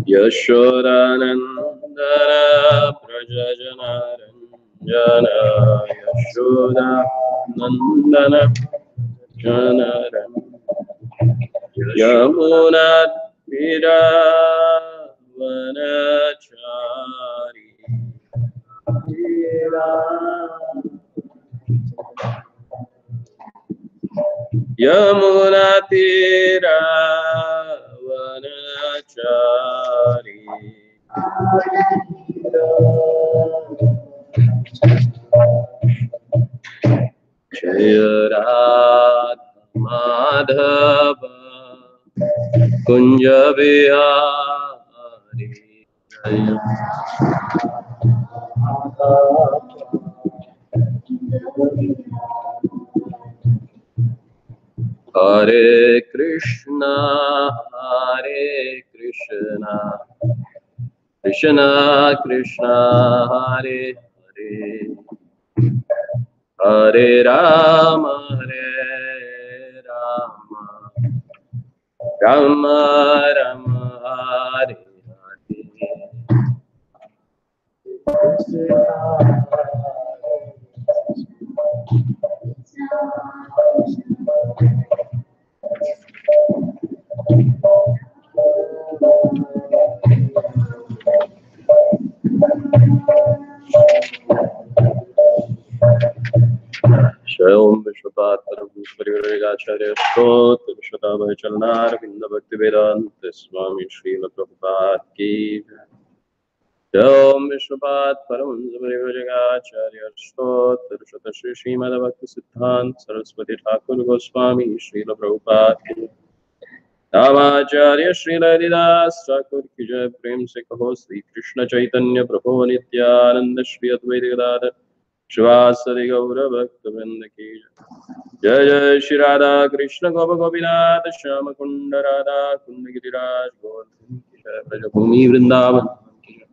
यशोदानन्दन प्रजनरञ्जन यशोदानन्दन जनरञ्जन यमुनातीरावनचारी यमुनातीरावनचारी जय राधा माधव कुंज बिहारी जय हरे कृष्णा कृष्णा कृष्णा हरे हरे हरे राम राम राम हरे हरे ओम विश्वपाद परमहंसपरिव्राजकाचार्य स्तोत्र विश्वताभय चरणारविंद भक्ति वेदांत स्वामी श्रील प्रभुपाद की जय। ओम विश्वपाद परमहंसपरिव्राजकाचार्य स्तोत्र विश्वत श्री श्रीमद्भक्ति सिद्धांत सरस्वती ठाकुर गोस्वामी श्रील प्रभुपाद की रामाचार्य श्रील हरिदास ठाकुर की जय। प्रेम से कहो श्री कृष्ण चैतन्य प्रभु नित्यानंद श्री अद्वैत गदाधर शिवासदि गौर भक्त वृंद की जय। जय श्री राधा कृष्ण गोप गोपीनाथ श्याम कुंड राधा कुंड गिरिराज गोवर्धन की जय। ब्रजभूमि वृंदावन की जय।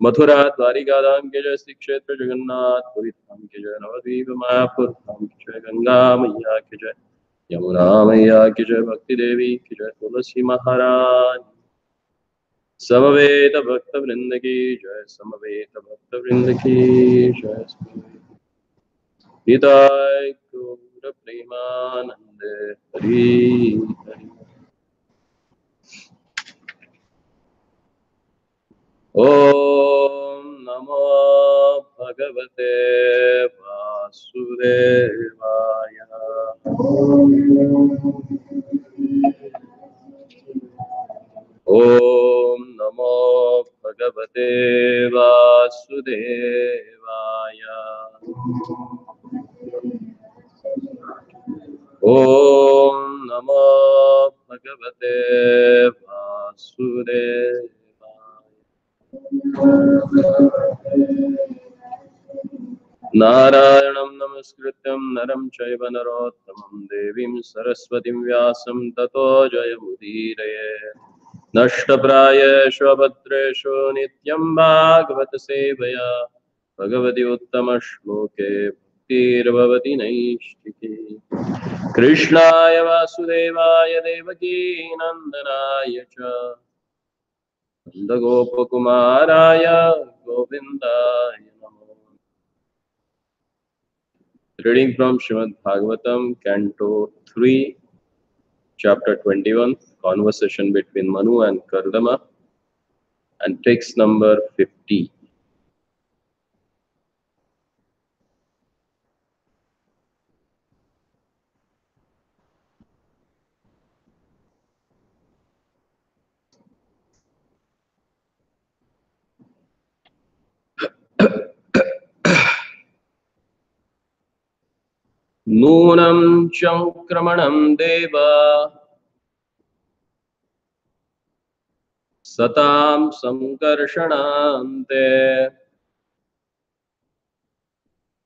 मथुरा द्वारिका धाम के जय। श्री क्षेत्र जगन्नाथ पुरी धाम के जय। नवद्वीप मायापुर धाम की जय। गंगा मैया की जय। यमुना मैया की जय। भक्ति देवी की जय। तुलसी महाराज समवेत भक्त वृंद की जय। समवेत भक्त वृंद की जय। हिताय गौर प्रेमानंद हरि हरि। ओम नमो भगवते वासुदेवाय। ओम नमो भगवते वासुदेवाय। ओम नमो भगवते वासुदेवाय। नारायणं नमस्कृत्यं नरं चैव नरोत्तमं देवीं सरस्वतीं व्यासं ततो जयमुदीरये। नष्टप्रायेषु अभद्रेषु नित्यं भागवत सेवया भगवति उत्तमश्लोके भक्तिर्भवति नैष्ठिकी। कृष्णाय वासुदेवाय देवकी नंदनाय च नन्दगोपकुमाराय गोविन्दाय नमो। Reading from Srimad Bhagavatam, Canto 3, Chapter 21, Conversation between Manu and Kardama, and text number 50. नूनं चंक्रमणं देवा सतां संकर्षणान्ते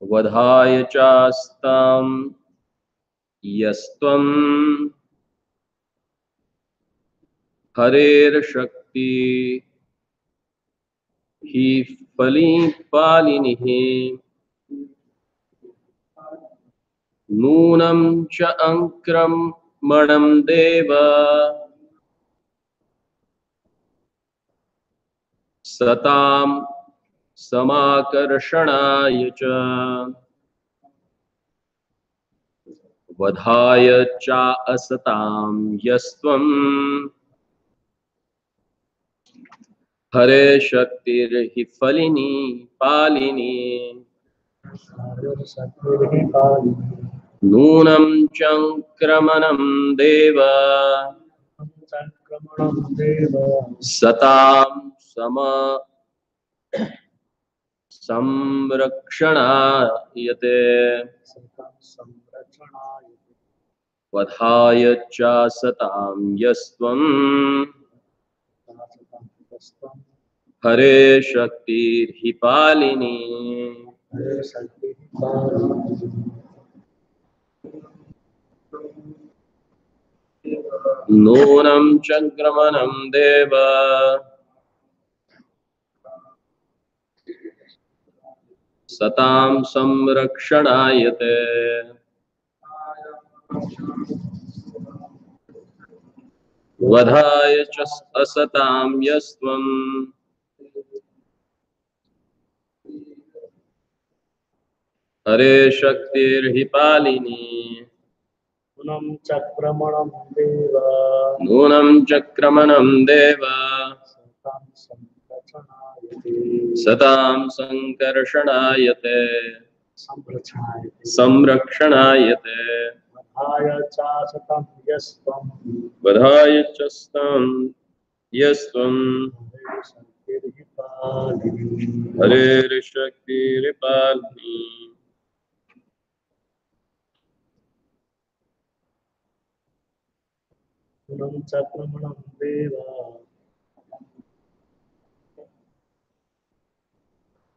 वधाय चास्तां यस्त्वं हरेर्शक्ति हि फलिपालिनिः। नूनं च अंक्रमणं देव सतां समाकर्षणाय च वधाय च असतां यस्त्वं हरे शक्तिर्हि फलिनी पालिनी नूनं चंक्रमणं देव सतां संरक्षणायते वधाय च सतां यस्त्वं हरे शक्तिर्हि पालिनी नूनं चंक्रमणं देव सतां संरक्षणायते वधाय च असतां यस्त्वं हरे शक्तिर्हि पालिनी नूनं चक्रमणं देव सतां संकर्षणायते संरक्षणायते वधाय च स्तं यस्त्वं हरेर्शक्तिर्पालिनी नूनं चक्रमणं देव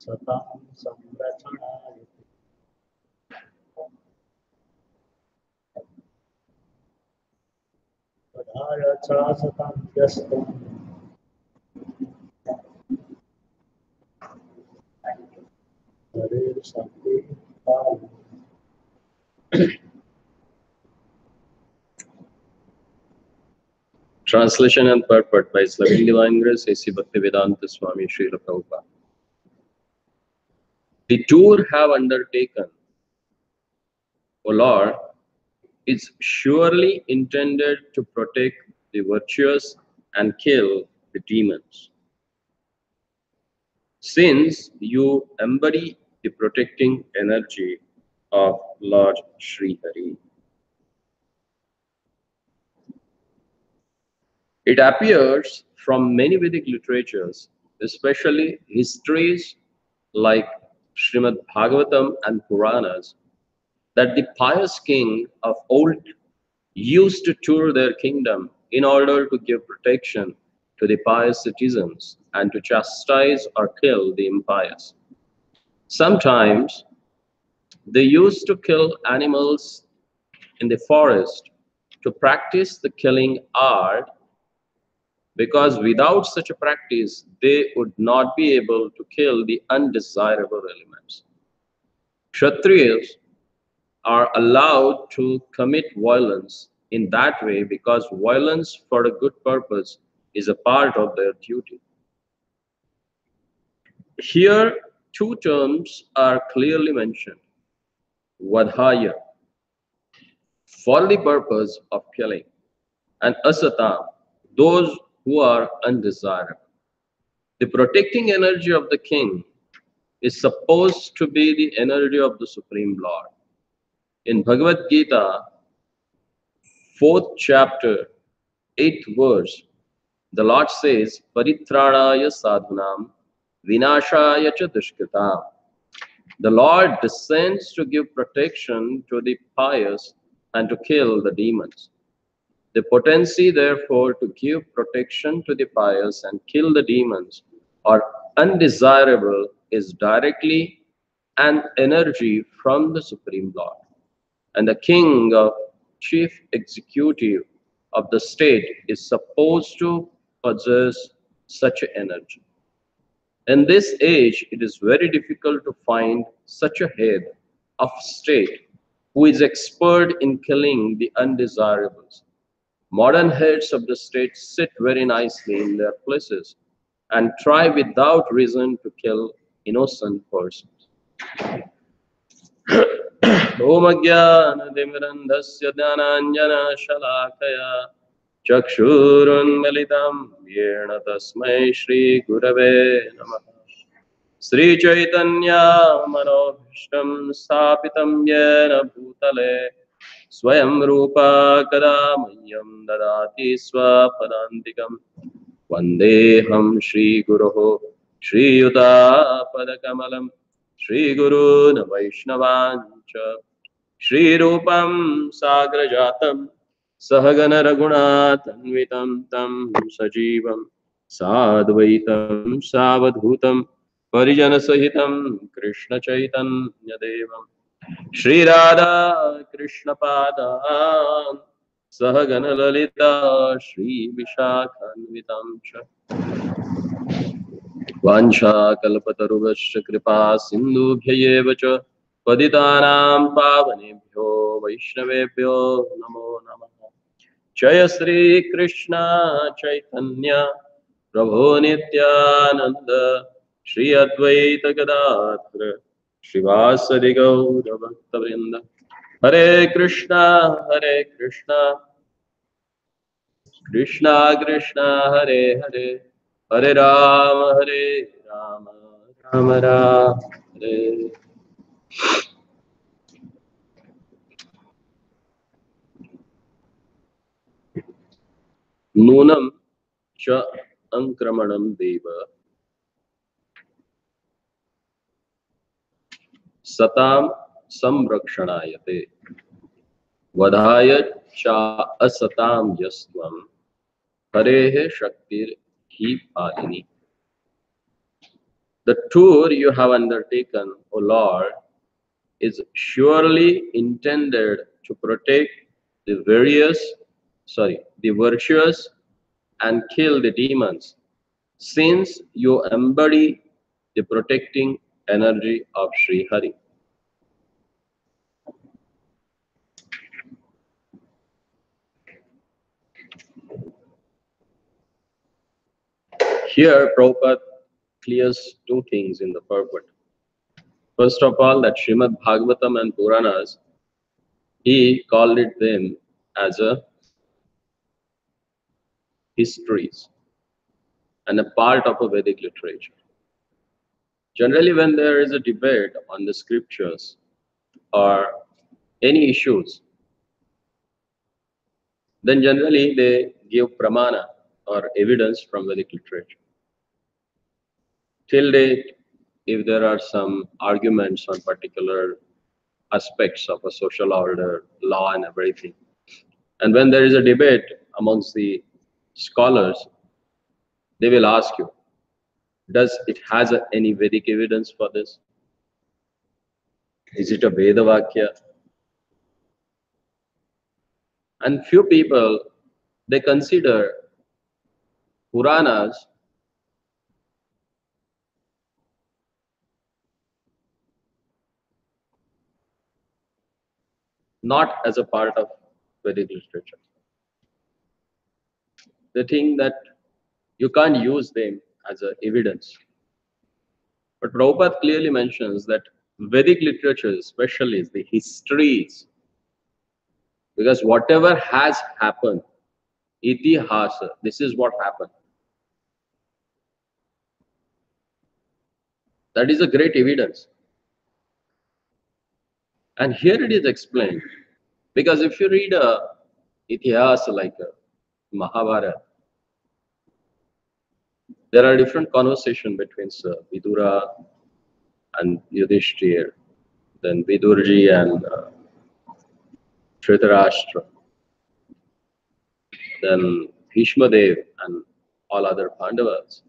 सतां संरक्षणायते वधाय च सतां यस्त्वं हरेर्शक्तिर्पालिनी. Translation and purport by His Loving Divine Grace A.C. Bhaktivedanta Swami Srila Prabhupada. The tour have undertaken, O Lord, is surely intended to protect the virtuous and kill the demons. Since you embody the protecting energy of Lord Sri Hari, it appears from many Vedic literatures, especially histories like Srimad Bhagavatam and Puranas, that the pious king of old used to tour their kingdom in order to give protection to the pious citizens and to chastise or kill the impious. Sometimes they used to kill animals in the forest to practice the killing art, because without such a practice, they would not be able to kill the undesirable elements. Kshatriyas are allowed to commit violence in that way because violence for a good purpose is a part of their duty. Here, two terms are clearly mentioned: vadhaya, for the purpose of killing, and asatam, those who are undesirable. The protecting energy of the king is supposed to be the energy of the Supreme Lord. In Bhagavad Gita, 4th chapter, 8th verse, the Lord says, Paritranaya sadhunam, vinashaya cha dushkritam. The Lord descends to give protection to the pious and to kill the demons. The potency, therefore, to give protection to the pious and kill the demons or undesirable is directly an energy from the Supreme Lord. And the king of chief executive of the state is supposed to possess such energy. In this age, it is very difficult to find such a head of state who is expert in killing the undesirables. Modern heads of the state sit very nicely in their places and try without reason to kill innocent persons. ॐ अज्ञानतिमिरन्धस्य ज्ञानाञ्जनशलाकया चक्षुरुन्मिलितं येन तस्मै श्रीगुरवे नमः। श्रीचैतन्यमनोभीष्टं स्थापितं येन भूतले स्वयं रूपा कदा मह्यं ददाति स्वपदान्तिकम्। वन्देऽहं श्रीगुरोः श्रीयुतापदकमलं श्रीगुरून् वैष्णवाञ्च श्रीरूपं साग्रजातं सहगण रघुनाथान्वितं तं सजीवं साद्वैतं सावधूतं परिजनसहितं कृष्णचैतन्यदेवं श्रीराधा कृष्णपादान् सहगण ललिता श्रीविशाखान्वितं च वाञ्छाकल्पतरुभ्यश्च कृपा सिन्धुभ्यैव च पतितानां पावनेभ्यो वैष्णवेभ्यो नमो नमः। जय श्री कृष्ण चैतन्य प्रभो नित्यानंद श्री अद्वैत गदाधर श्रीवासदि गौर भक्तवृंद। हरे कृष्णा कृष्णा कृष्णा हरे हरे हरे राम राम राम हरे। नूनं च अंक्रमणं देव सतां संरक्षणायते वधाय च असतां यस्त्वं हरेः शक्तिर्हि पालिनी। The tour you have undertaken, O Lord, is surely intended to protect the the virtuous and kill the demons, since you embody the protecting energy of Sri Hari. Here, Prabhupada clears two things in the purport. First of all, that Srimad Bhagavatam and Puranas, he called them as a histories and a part of a Vedic literature. Generally, when there is a debate on the scriptures or any issues, then generally they give pramana or evidence from Vedic literature. Till date, if there are some arguments on particular aspects of a social order, law and everything, and when there is a debate amongst the scholars, they will ask you, does it has any Vedic evidence for this? Is it a Veda Vakya? And few people, they consider Puranas not as a part of Vedic literature. They think that you can't use them as a evidence. But Prabhupada clearly mentions that Vedic literature, especially the histories, because whatever has happened, itihasa, this is what happened. That is a great evidence. And here it is explained. Because if you read a itihas like a Mahabharata, there are different conversations between Vidura and Yudhishthir, then Vidurji and Dhritarashtra, then Bhishma Dev and all other Pandavas,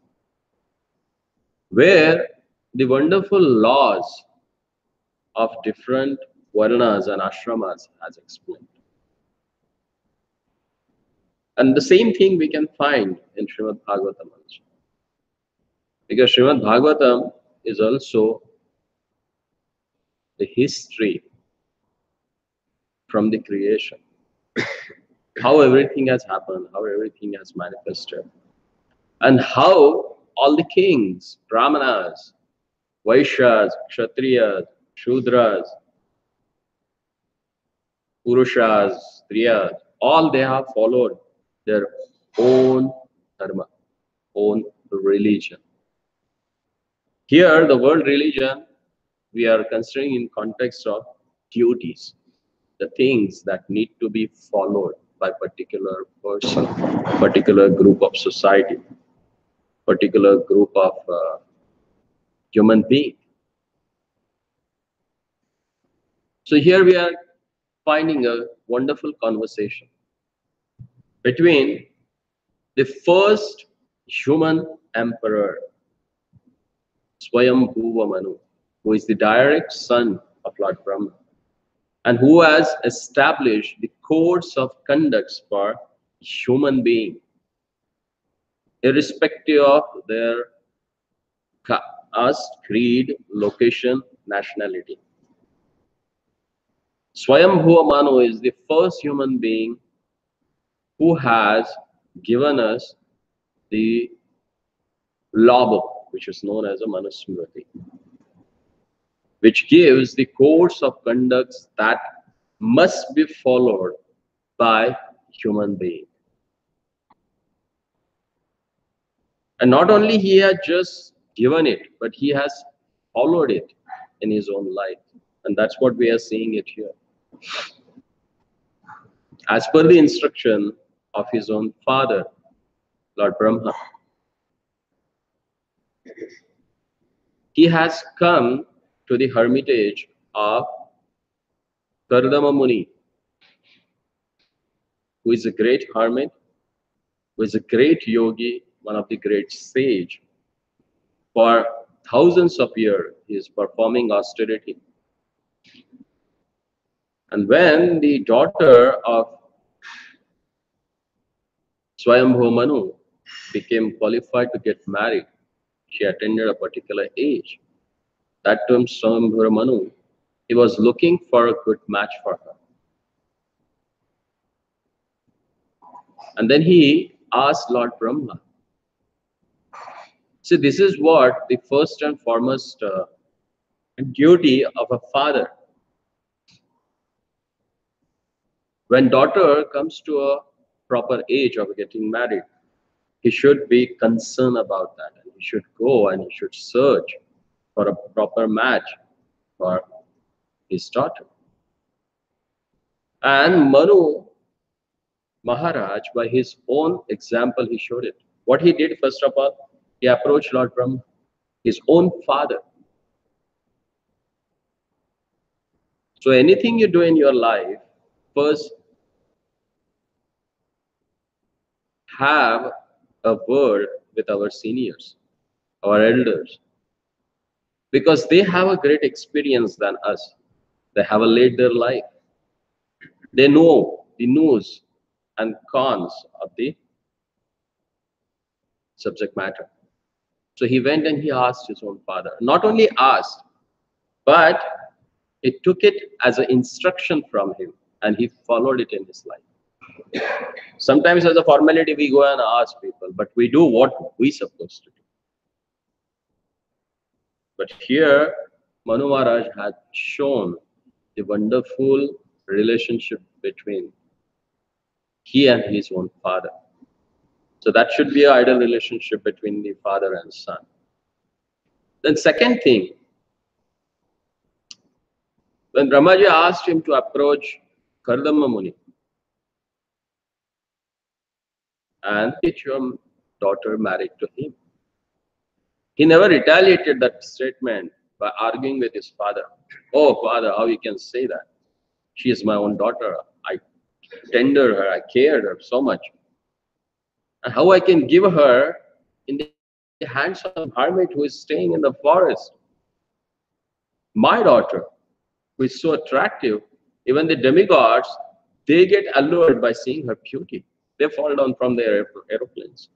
where the wonderful laws of different varnas and ashramas has explained. And the same thing we can find in Srimad Bhagavatam also. Because Srimad Bhagavatam is also the history from the creation, how everything has happened, how everything has manifested, and how all the kings, Brahmanas, Vaishyas, Kshatriyas, Shudras, Purushas, Striyas, all they have followed their own dharma, own religion. Here, the word religion, we are considering in context of duties, the things that need to be followed by particular person, particular group of society, particular group of human being. So here we are finding a wonderful conversation between the first human emperor, Swayambhuva Manu, who is the direct son of Lord Brahma, and who has established the codes of conducts for human being, irrespective of their caste, creed, location, nationality. Swayambhuva Manu is the first human being who has given us the law book, which is known as a Manusmriti, which gives the codes of conducts that must be followed by human being. And not only he has just given it, but he has followed it in his own life. And that's what we are seeing it here. As per the instruction of his own father, Lord Brahma, he has come to the hermitage of Kardama Muni, who is a great hermit, who is a great yogi, one of the great sage. For thousands of years, he is performing austerity. And when the daughter of Swayambhuva Manu became qualified to get married, she attained a particular age. That time, Swayambhuva Manu, he was looking for a good match for her. And then he asked Lord Brahma. See, this is what the first and foremost duty of a father. When daughter comes to a proper age of getting married, he should be concerned about that. And he should go and he should search for a proper match for his daughter. And Manu Maharaj, by his own example, he showed it. What he did, first of all, he approached Lord Brahma, his own father. So anything you do in your life, first have a word with our seniors, our elders, because they have a great experience than us. They have led their life. They know the no's and cons of the subject matter. So he went and he asked his own father. Not only asked, but it took it as an instruction from him, and he followed it in his life. Sometimes as a formality, we go and ask people, but we do what we're supposed to do. But here, Manu Maharaj had shown the wonderful relationship between he and his own father. So that should be an ideal relationship between the father and son. Then second thing, when Brahmaji asked him to approach Kardama Muni and get your daughter married to him, he never retaliated that statement by arguing with his father. Oh, father, how you can say that? She is my own daughter. I tender her, I cared her so much. And how I can give her in the hands of some hermit who is staying in the forest? My daughter, who is so attractive, even the demigods, they get allured by seeing her beauty. They fall down from their aeroplanes.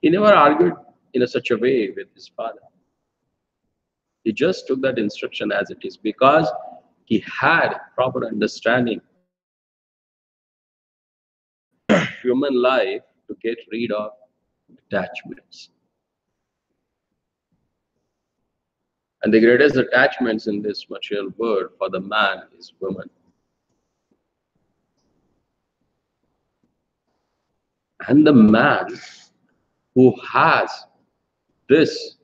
He never argued in such a way with his father. He just took that instruction as it is, because he had proper understanding human life to get rid of attachments. And the greatest attachments in this material world for the man is woman. And the man who has this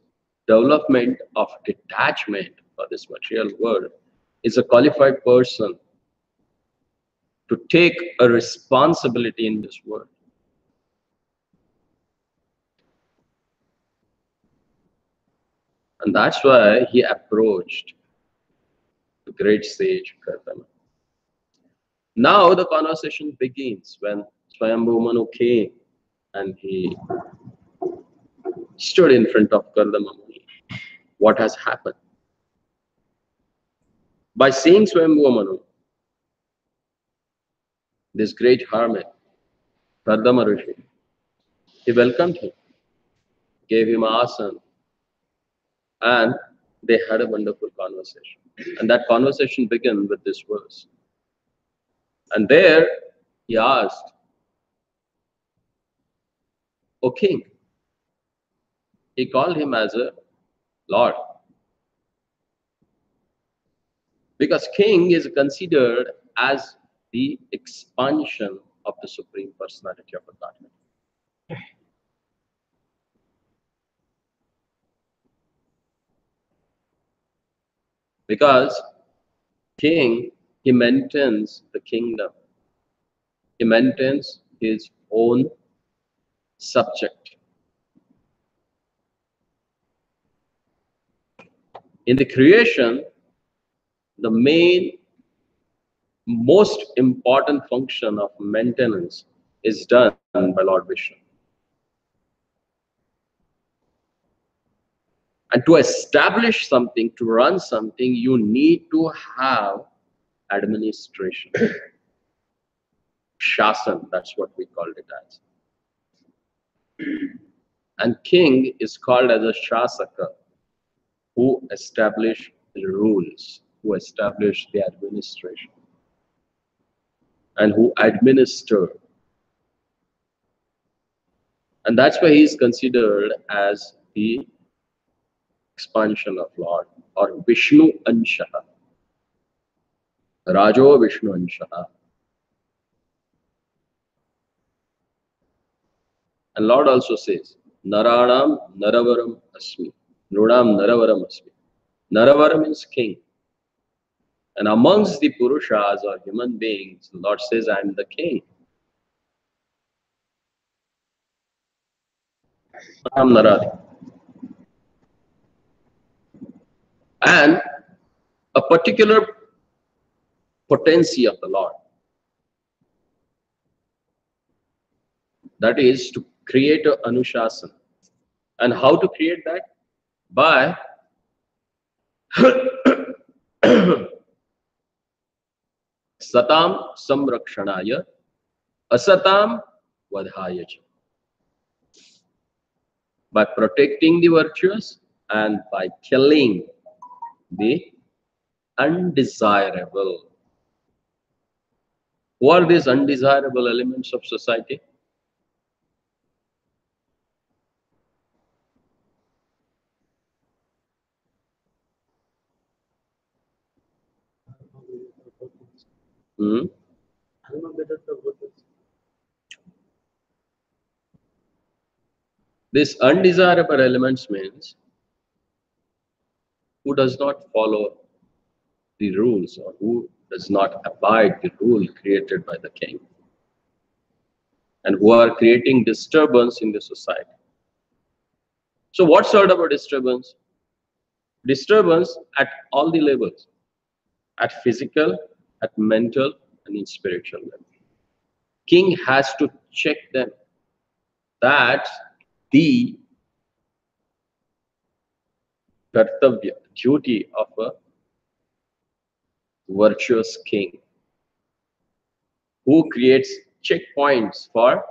development of detachment for this material world is a qualified person to take a responsibility in this world. And that's why he approached the great sage Gardama. Now the conversation begins when Swayambhu Manu came and he stood in front of Gardama Muni. What has happened? By seeing Swayambhu Manu, this great hermit, Gardama Rishi, he welcomed him, gave him asana, and they had a wonderful conversation. And that conversation began with this verse. And there he asked, O king, he called him as a lord. Because king is considered as the expansion of the Supreme Personality of the Godhead. Because king, he maintains the kingdom. He maintains his own subject. In the creation, the most important function of maintenance is done by Lord Vishnu. And to establish something, to run something, you need to have administration. Shasan, that's what we called it as. And king is called as a Shasaka, who establish the rules, who establish the administration, and who administer. And that's why he is considered as the expansion of Lord, or Vishnu Anshaha. Rajo Vishnu Anshaha. And Lord also says, Naranam Naravaram Asmi. Nudam Naravaram Asmi. Naravaram means king. And amongst the Purushas or human beings, the Lord says, I am the king. Naram Naradi. And a particular potency of the Lord, that is to create an Anushasana. And how to create that? By Satam Samrakshanaya Asatam Vadhaya. By protecting the virtuous and by killing the undesirable. Who are these undesirable elements of society? Hmm? These undesirable elements means who does not follow the rules or who does not abide the rule created by the king, and who are creating disturbance in the society. So what sort of a disturbance? Disturbance at all the levels, at physical, at mental, and in spiritual level. King has to check them. That's the kartavya, duty of a virtuous king, who creates checkpoints for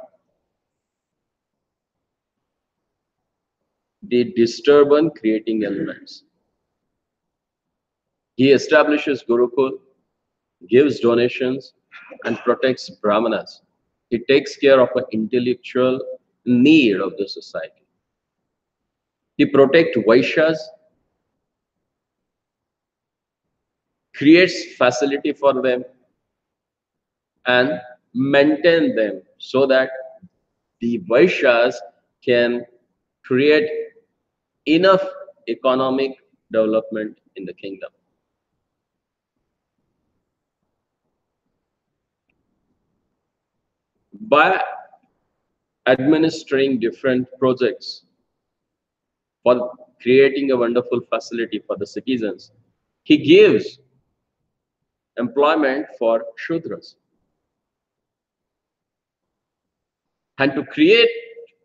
the disturbance creating elements. He establishes Gurukul, gives donations, and protects Brahmanas. He takes care of an intellectual need of the society. He protects Vaishyas, creates facility for them, and maintain them so that the Vaishyas can create enough economic development in the kingdom. By administering different projects for creating a wonderful facility for the citizens, he gives employment for Shudras. And to create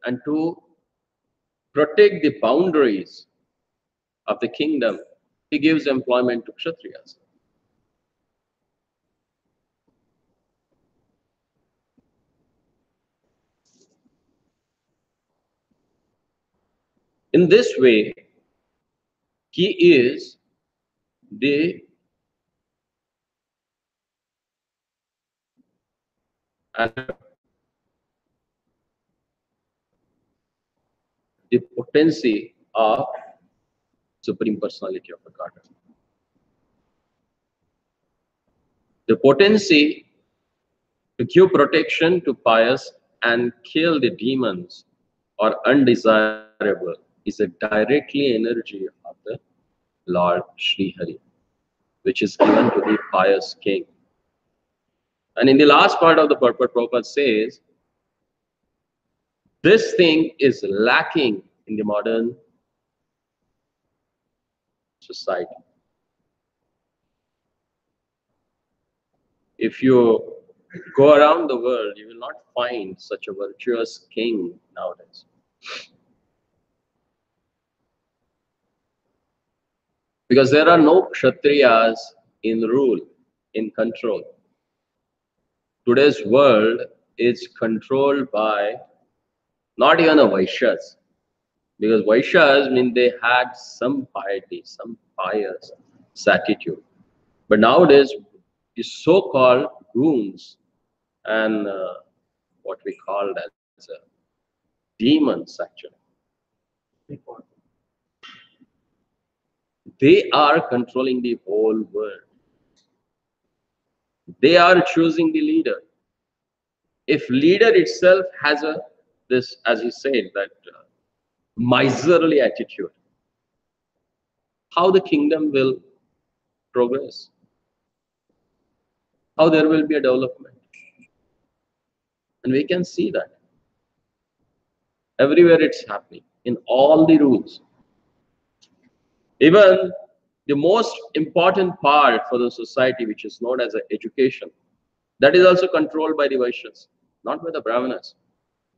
and to protect the boundaries of the kingdom, he gives employment to Kshatriyas. In this way, he is the potency of Supreme Personality of the Godhead. The potency to give protection to pious and kill the demons or undesirable is a directly energy of the Lord Sri Hari, which is given to the pious king. And in the last part of the purport, Prabhupada says, this thing is lacking in the modern society. If you go around the world, you will not find such a virtuous king nowadays. Because there are no Kshatriyas in rule, in control. Today's world is controlled by not even a Vaishyas. Because Vaishyas mean they had some piety, some pious attitude. But nowadays, the so-called goons and what we call as demons, actually, they are controlling the whole world. They are choosing the leader. If leader itself has this, as you said, that miserly attitude, how the kingdom will progress? How there will be a development? And we can see that everywhere it's happening, in all the rules. Even the most important part for the society, which is known as education, that is also controlled by the Vaishyas, not by the Brahmanas,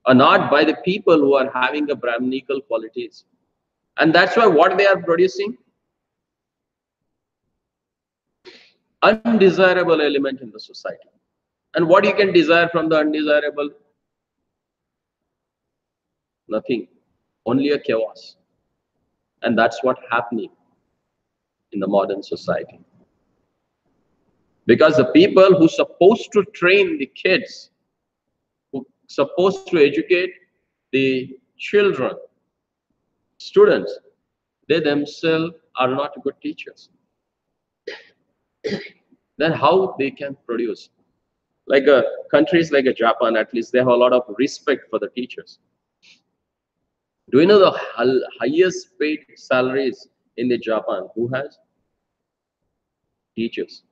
or not by the people who are having the Brahminical qualities. And that's why what they are producing? Undesirable element in the society. And what you can desire from the undesirable? Nothing. Only a chaos. And that's what's happening in the modern society. Because the people who are supposed to train the kids, who are supposed to educate the children, students, they themselves are not good teachers. Then how they can produce? Like countries like Japan, at least they have a lot of respect for the teachers. Do you know the highest paid salaries in the Japan? Who has? Teachers.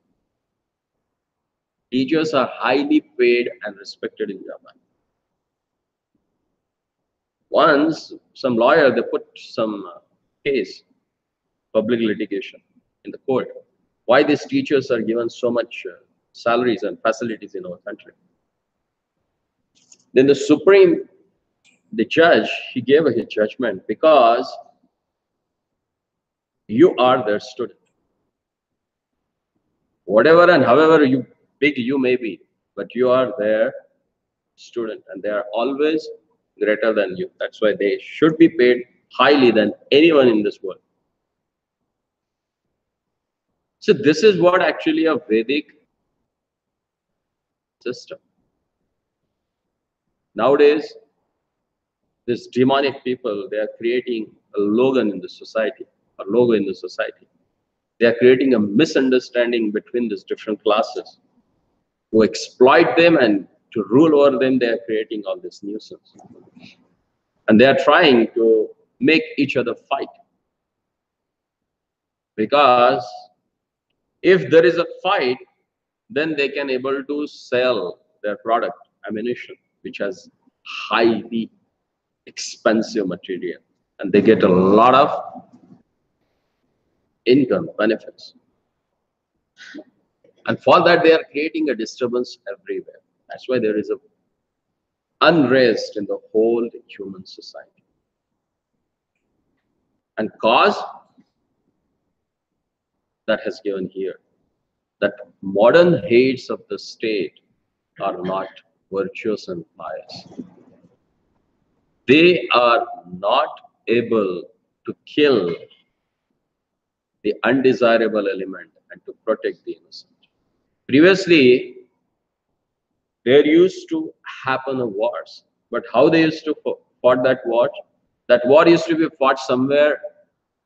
Teachers are highly paid and respected in Japan. Once, some lawyer, they put some case, public litigation in the court. Why these teachers are given so much salaries and facilities in our country? Then the judge, he gave his judgment because you are their student. Whatever and however big you may be, but you are their student and they are always greater than you. That's why they should be paid highly than anyone in this world. So this is what actually a Vedic system. Nowadays, these demonic people, they are creating a logo in the society, They are creating a misunderstanding between these different classes who exploit them, and to rule over them, they are creating all this nuisance. And they are trying to make each other fight. Because if there is a fight, then they can able to sell their product, ammunition, which has highly expensive material, and they get a lot of income benefits. And for that, they are creating a disturbance everywhere. That's why there is a unrest in the whole human society. And cause that has given here, that modern heads of the state are not virtuous and pious. They are not able to kill the undesirable element and to protect the innocent. Previously, there used to happen wars, but how they used to fought that war? That war used to be fought somewhere,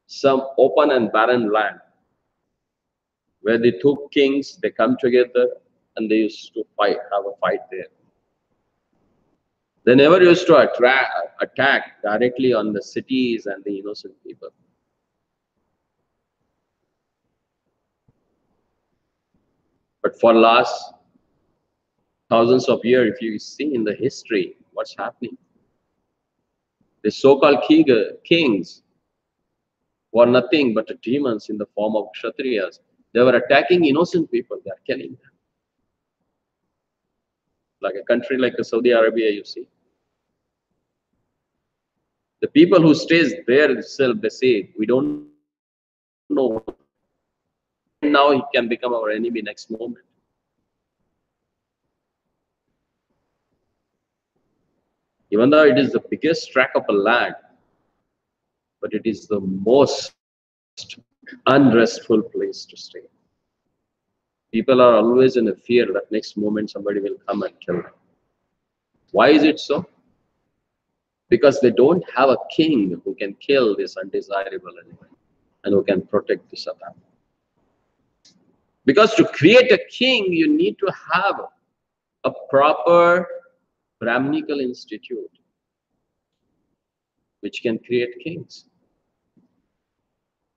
some open and barren land, where the two kings, they come together and they used to fight, have a fight there. They never used to attack directly on the cities and the innocent people. But for last thousands of years, if you see in the history, what's happening? The so-called kings were nothing but demons in the form of kshatriyas. They were attacking innocent people. They are killing them. Like a country like Saudi Arabia, you see. The people who stays there itself, they say, we don't know. Now he can become our enemy next moment. Even though it is the biggest tract of a land, but it is the most unrestful place to stay. People are always in a fear that next moment somebody will come and kill them. Why is it so? Because they don't have a king who can kill this undesirable element and who can protect this Satan. Because to create a king, you need to have a proper Brahminical institute which can create kings.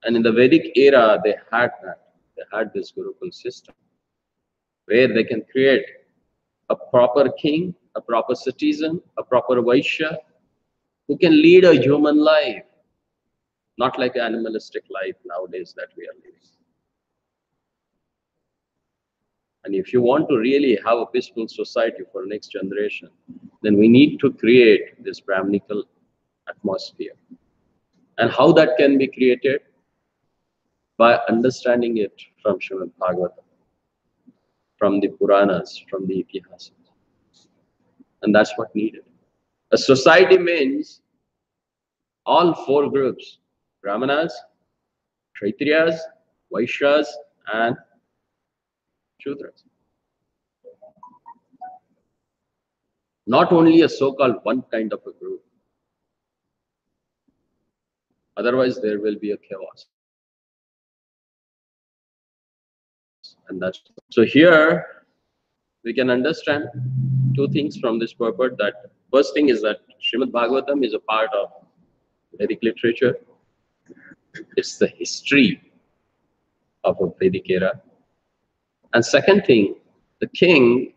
And in the Vedic era, they had that. They had this Gurukul system where they can create a proper king, a proper citizen, a proper Vaishya who can lead a human life, not like an animalistic life nowadays that we are living. And if you want to really have a peaceful society for next generation, then we need to create this Brahminical atmosphere. And how that can be created? By understanding it from Srimad Bhagavatam, from the Puranas, from the Itihasas. And that's what needed. A society means all four groups: Brahmanas, Kshatriyas, Vaishyas, and Shudras. Not only a so-called one kind of a group. Otherwise, there will be a chaos. And that's so here we can understand two things from this purport. That first thing is that Srimad Bhagavatam is a part of Vedic literature. It's the history of a Vedic era. And second thing, the king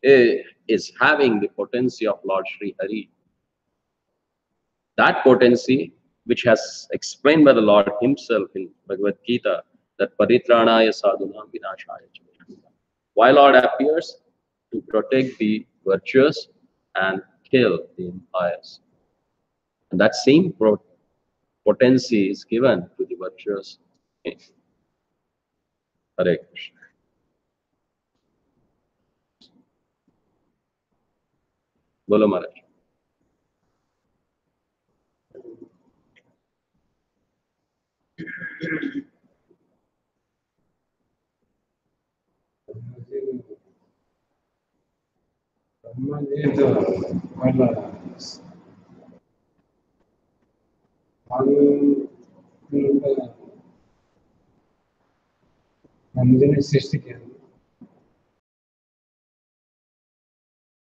is having the potency of Lord Sri Hari. That potency, which has explained by the Lord himself in Bhagavad Gita, that Paritranaya Sadhunam Vinashaya. Why Lord appears? To protect the virtuous and kill the impious. And that same potency is given to the virtuous king. Hare Krishna. Bolo Maharaj. అమ్మ లేదు వాళ్ళ వాళ్ళు నందిని సృష్టికి